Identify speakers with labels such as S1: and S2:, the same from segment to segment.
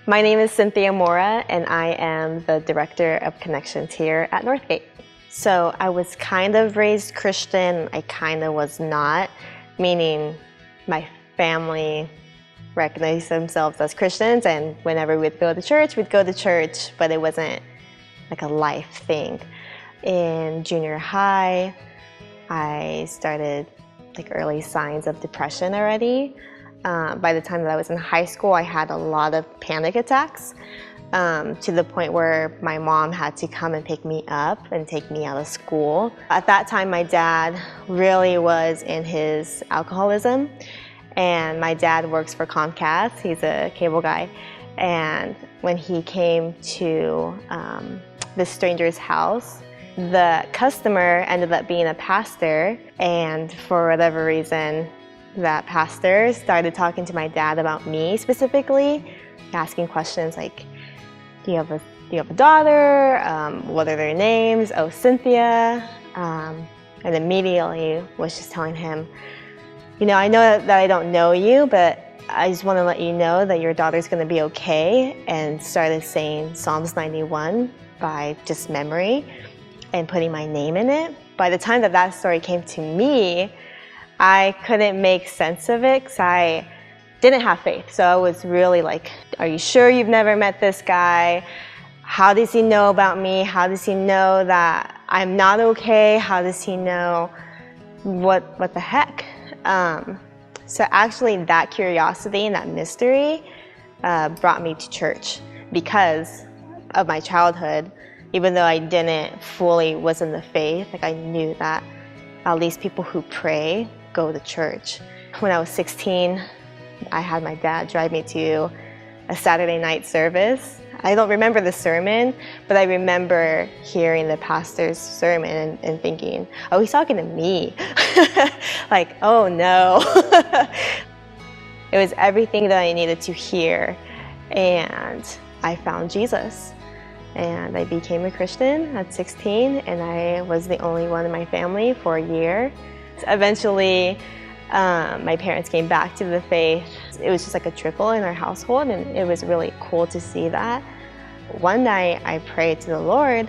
S1: My name is Cynthia Mora, and I am the Director of Connections here at Northgate. So I was kind of raised Christian, I kind of was not, meaning my family recognized themselves as Christians, and whenever we'd go to church, but it wasn't like a life thing. In junior high, I started like early signs of depression already. By the time that I was in high school, I had a lot of panic attacks to the point where my mom had to come and pick me up and take me out of school. At that time, my dad really was in his alcoholism, and my dad works for Comcast. He's a cable guy. And when he came to this stranger's house, the customer ended up being a pastor, and for whatever reason, that pastor started talking to my dad about me specifically, asking questions like, do you have a daughter? What are their names? Oh, Cynthia. And immediately was just telling him, you know, I know that I don't know you, but I just want to let you know that your daughter's going to be okay, and started saying Psalms 91 by just memory and putting my name in it. By the time that story came to me, I couldn't make sense of it because I didn't have faith. So I was really like, are you sure you've never met this guy? How does he know about me? How does he know that I'm not okay? How does he know what the heck? So actually that curiosity and that mystery brought me to church because of my childhood. Even though I didn't fully was in the faith, like I knew that at least people who pray go to church. When I was 16, I had my dad drive me to a Saturday night service. I don't remember the sermon, but I remember hearing the pastor's sermon and thinking, oh, he's talking to me. Like, oh no. It was everything that I needed to hear, and I found Jesus. And I became a Christian at 16, and I was the only one in my family for a year. Eventually, my parents came back to the faith. It was just like a trickle in our household, and it was really cool to see that. One night, I prayed to the Lord,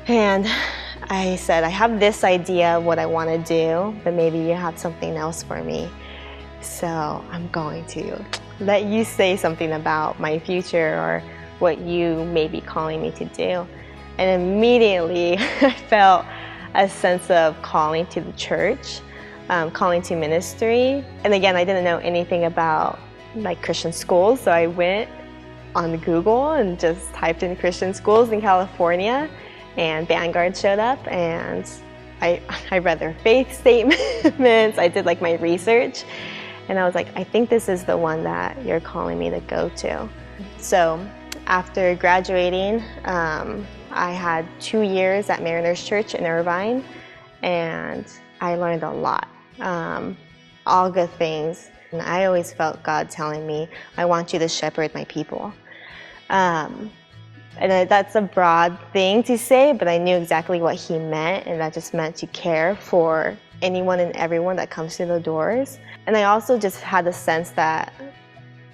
S1: and I said, I have this idea of what I want to do, but maybe you have something else for me. So I'm going to let you say something about my future or what you may be calling me to do. And immediately I felt a sense of calling to the church, calling to ministry. And again, I didn't know anything about like Christian schools, so I went on Google and just typed in Christian schools in California, and Vanguard showed up, and I read their faith statements. I did like my research, and I was like, I think this is the one that you're calling me to go to. So after graduating, I had 2 years at Mariners Church in Irvine, and I learned a lot, all good things. And I always felt God telling me, I want you to shepherd my people. And that's a broad thing to say, but I knew exactly what he meant, and that just meant to care for anyone and everyone that comes through the doors. And I also just had the sense that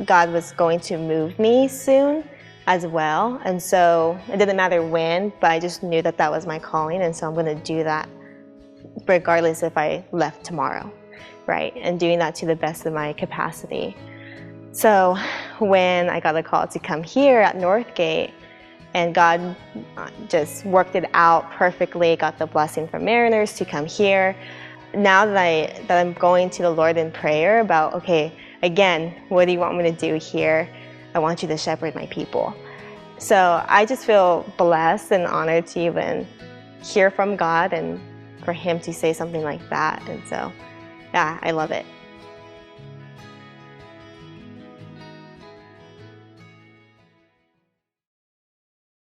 S1: God was going to move me soon as well, and so it didn't matter when, but I just knew that that was my calling, and so I'm going to do that regardless if I left tomorrow, right? And doing that to the best of my capacity. So when I got a call to come here at Northgate, and God just worked it out perfectly, got the blessing from Mariners to come here. Now that I'm going to the Lord in prayer about, okay, again, what do you want me to do here? I want you to shepherd my people. So I just feel blessed and honored to even hear from God and for him to say something like that. And so, yeah, I love it.